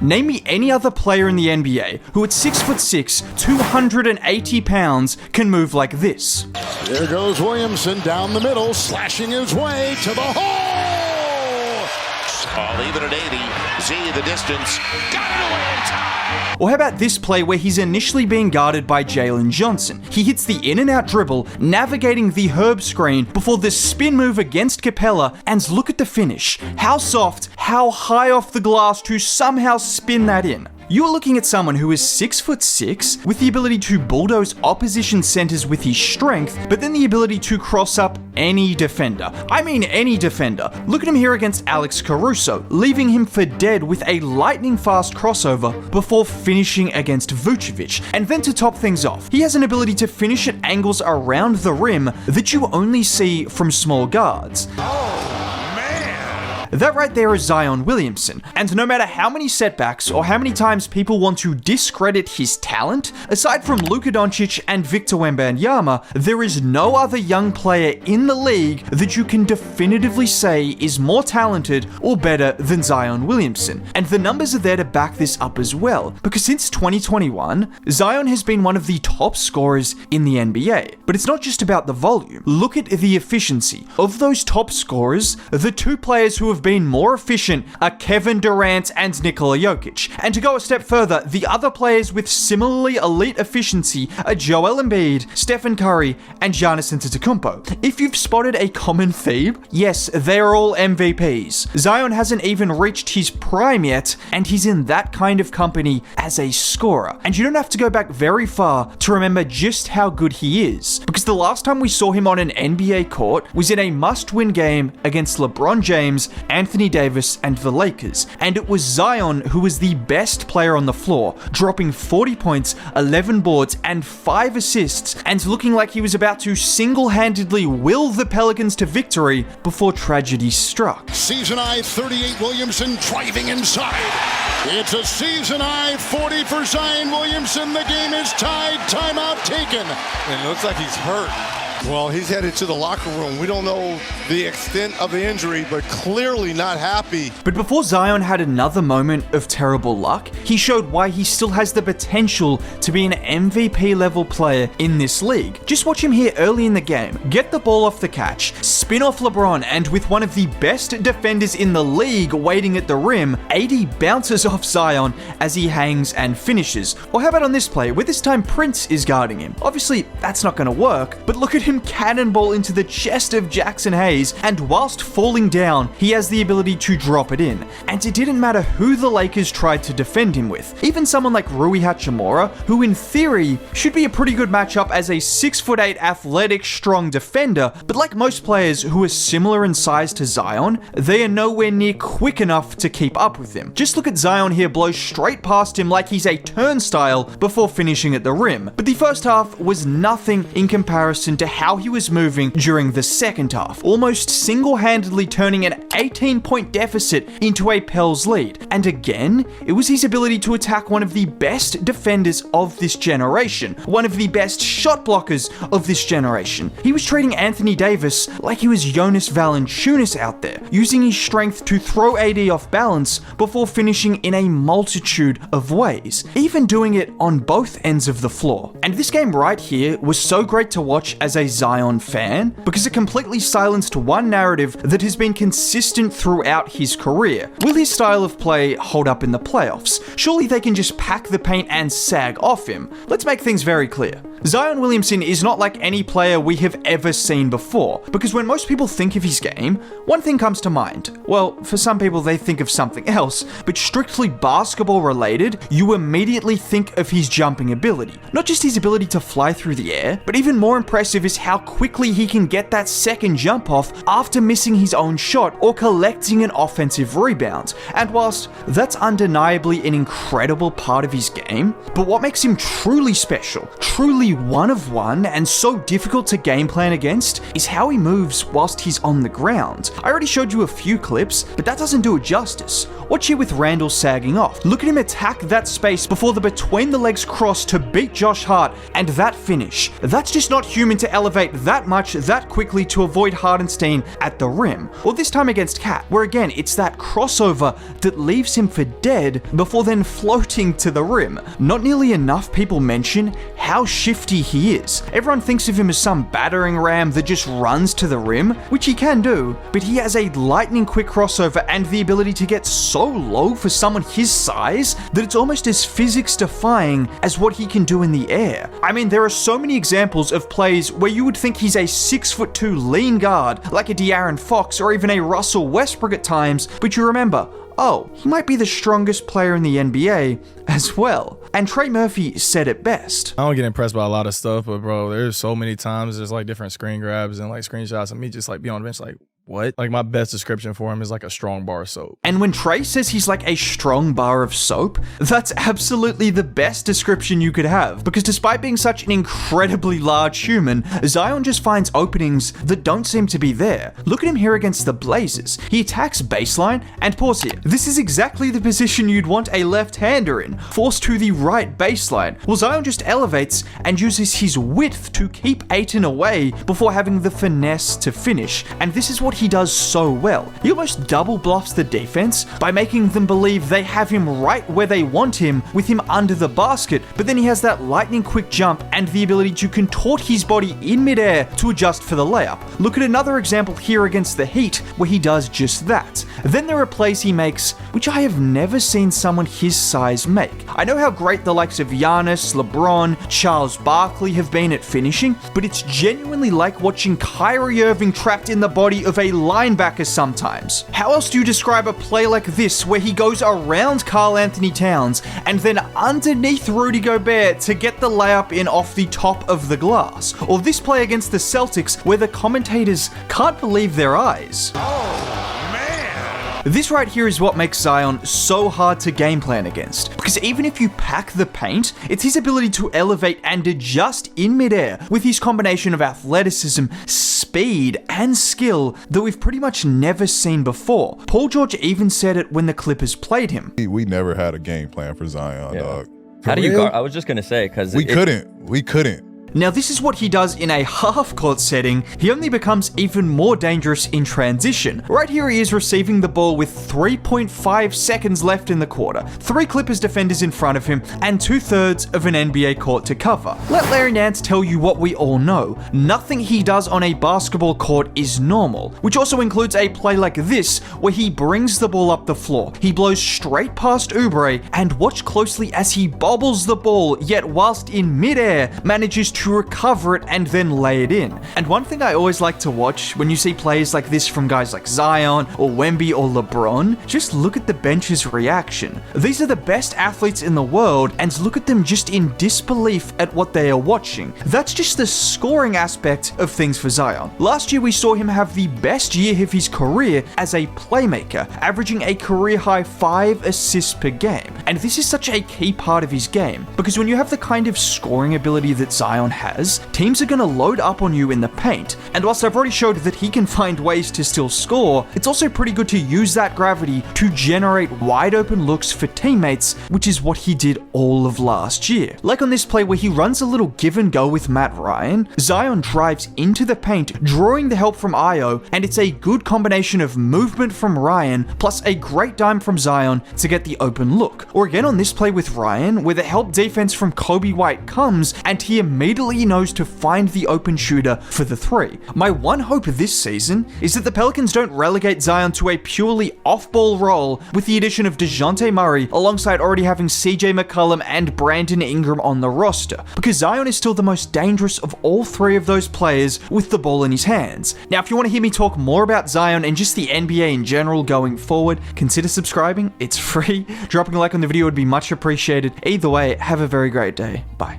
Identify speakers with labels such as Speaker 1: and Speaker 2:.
Speaker 1: Name me any other player in the NBA who at 6'6", 280 pounds can move like this.
Speaker 2: There goes Williamson down the middle, slashing his way to the hole!
Speaker 3: I'll leave it at 80. Z the distance. Got it away in time!
Speaker 1: Or how about this play where he's initially being guarded by Jalen Johnson? He hits the in and out dribble, navigating the Herb screen before the spin move against Capella, and look at the finish. How soft, how high off the glass to somehow spin that in. You are looking at someone who is 6'6", with the ability to bulldoze opposition centers with his strength, but then the ability to cross up any defender. I mean any defender. Look at him here against Alex Caruso, leaving him for dead with a lightning fast crossover before finishing against Vucevic. And then to top things off, he has an ability to finish at angles around the rim that you only see from small guards. That right there is Zion Williamson, and no matter how many setbacks or how many times people want to discredit his talent, aside from Luka Doncic and Victor Wembanyama, there is no other young player in the league that you can definitively say is more talented or better than Zion Williamson. And the numbers are there to back this up as well, because since 2021, Zion has been one of the top scorers in the NBA. But it's not just about the volume. Look at the efficiency. Of those top scorers, the two players who have been more efficient are Kevin Durant and Nikola Jokic. And to go a step further, the other players with similarly elite efficiency are Joel Embiid, Stephen Curry, and Giannis Antetokounmpo. If you've spotted a common theme, yes, they're all MVPs. Zion hasn't even reached his prime yet, and he's in that kind of company as a scorer. And you don't have to go back very far to remember just how good he is, because the last time we saw him on an NBA court was in a must-win game against LeBron James, Anthony Davis, and the Lakers, and it was Zion who was the best player on the floor, dropping 40 points, 11 boards, and 5 assists, and looking like he was about to single-handedly will the Pelicans to victory before tragedy struck.
Speaker 2: Season-high 38 Williamson driving inside. It's a season-high 40 for Zion Williamson. The game is tied. Timeout taken.
Speaker 4: And it looks like he's hurt. Well, he's headed to the locker room. We don't know the extent of the injury, but clearly not happy.
Speaker 1: But before Zion had another moment of terrible luck, he showed why he still has the potential to be an MVP level player in this league. Just watch him here early in the game, get the ball off the catch, spin off LeBron, and with one of the best defenders in the league waiting at the rim, AD bounces off Zion as he hangs and finishes. Or how about on this play, where this time Prince is guarding him? Obviously, that's not going to work, but look at him cannonball into the chest of Jackson Hayes, and whilst falling down, he has the ability to drop it in. And it didn't matter who the Lakers tried to defend him with. Even someone like Rui Hachimura, who in theory should be a pretty good matchup as a 6'8" athletic, strong defender, but like most players who are similar in size to Zion, they are nowhere near quick enough to keep up with him. Just look at Zion here blow straight past him like he's a turnstile before finishing at the rim. But the first half was nothing in comparison to how he was moving during the second half, almost single-handedly turning an 18-point deficit into a Pels lead. And again, it was his ability to attack one of the best defenders of this generation, one of the best shot blockers of this generation. He was treating Anthony Davis like he was Jonas Valanciunas out there, using his strength to throw AD off balance before finishing in a multitude of ways, even doing it on both ends of the floor. And this game right here was so great to watch as a Zion fan, because it completely silenced one narrative that has been consistent throughout his career. Will his style of play hold up in the playoffs? Surely they can just pack the paint and sag off him. Let's make things very clear. Zion Williamson is not like any player we have ever seen before, because when most people think of his game, one thing comes to mind. Well, for some people they think of something else, but strictly basketball related, you immediately think of his jumping ability. Not just his ability to fly through the air, but even more impressive is how quickly he can get that second jump off after missing his own shot or collecting an offensive rebound. And whilst that's undeniably an incredible part of his game, but what makes him truly special, truly one of one, and so difficult to game plan against is how he moves whilst he's on the ground. I already showed you a few clips, but that doesn't do it justice. Watch here with Randall sagging off. Look at him attack that space before the between the legs cross to beat Josh Hart, and that finish. That's just not human to elevate elevate that much that quickly to avoid Hardenstein at the rim. Or this time against Cat, where again, it's that crossover that leaves him for dead before then floating to the rim. Not nearly enough people mention how shifty he is. Everyone thinks of him as some battering ram that just runs to the rim, which he can do, but he has a lightning quick crossover and the ability to get so low for someone his size that it's almost as physics defying as what he can do in the air. I mean, there are so many examples of plays where you would think he's a 6'2" lean guard, like a De'Aaron Fox or even a Russell Westbrook at times, but you remember, oh, he might be the strongest player in the NBA as well. And Trey Murphy said it best.
Speaker 5: I don't get impressed by a lot of stuff, but bro, there's so many times there's like different screen grabs and like screenshots of me just like be on the bench like, what? Like my best description for him is like a strong bar of soap.
Speaker 1: And when Trey says he's like a strong bar of soap, that's absolutely the best description you could have. Because despite being such an incredibly large human, Zion just finds openings that don't seem to be there. Look at him here against the Blazers. He attacks baseline, and pause here. This is exactly the position you'd want a left-hander in, forced to the right baseline. Well, Zion just elevates and uses his width to keep Ayton away before having the finesse to finish. And this is what he does so well. He almost double bluffs the defense by making them believe they have him right where they want him, with him under the basket, but then he has that lightning quick jump and the ability to contort his body in midair to adjust for the layup. Look at another example here against the Heat where he does just that. Then there are plays he makes which I have never seen someone his size make. I know how great the likes of Giannis, LeBron, Charles Barkley have been at finishing, but it's genuinely like watching Kyrie Irving trapped in the body of a linebacker sometimes. How else do you describe a play like this where he goes around Karl Anthony Towns and then underneath Rudy Gobert to get the layup in off the top of the glass? Or this play against the Celtics where the commentators can't believe their eyes. This right here is what makes Zion so hard to game plan against, because even if you pack the paint, it's his ability to elevate and adjust in midair with his combination of athleticism, speed, and skill that we've pretty much never seen before. Paul George even said it when the Clippers played him.
Speaker 6: We never had a game plan for Zion, dog.
Speaker 7: How do you guard? I was just gonna say, because
Speaker 6: we couldn't.
Speaker 1: Now this is what he does in a half-court setting. He only becomes even more dangerous in transition. Right here he is receiving the ball with 3.5 seconds left in the quarter, 3 Clippers defenders in front of him, and 2/3 of an NBA court to cover. Let Larry Nance tell you what we all know. Nothing he does on a basketball court is normal, which also includes a play like this where he brings the ball up the floor. He blows straight past Oubre, and watch closely as he bobbles the ball, yet whilst in midair, manages to recover it and then lay it in. And one thing I always like to watch when you see plays like this from guys like Zion or Wemby or LeBron, just look at the bench's reaction. These are the best athletes in the world, and look at them just in disbelief at what they are watching. That's just the scoring aspect of things for Zion. Last year we saw him have the best year of his career as a playmaker, averaging a career high 5 assists per game. And this is such a key part of his game, because when you have the kind of scoring ability that Zion has, teams are going to load up on you in the paint. And whilst I've already showed that he can find ways to still score, it's also pretty good to use that gravity to generate wide open looks for teammates, which is what he did all of last year. Like on this play where he runs a little give and go with Matt Ryan, Zion drives into the paint, drawing the help from Io, and it's a good combination of movement from Ryan plus a great dime from Zion to get the open look. Or again on this play with Ryan, where the help defense from Kobe White comes and he immediately knows to find the open shooter for the 3. My one hope this season is that the Pelicans don't relegate Zion to a purely off-ball role with the addition of DeJounte Murray alongside already having CJ McCollum and Brandon Ingram on the roster, because Zion is still the most dangerous of all 3 of those players with the ball in his hands. Now, if you want to hear me talk more about Zion and just the NBA in general going forward, consider subscribing. It's free. Dropping a like on the video would be much appreciated. Either way, have a very great day. Bye.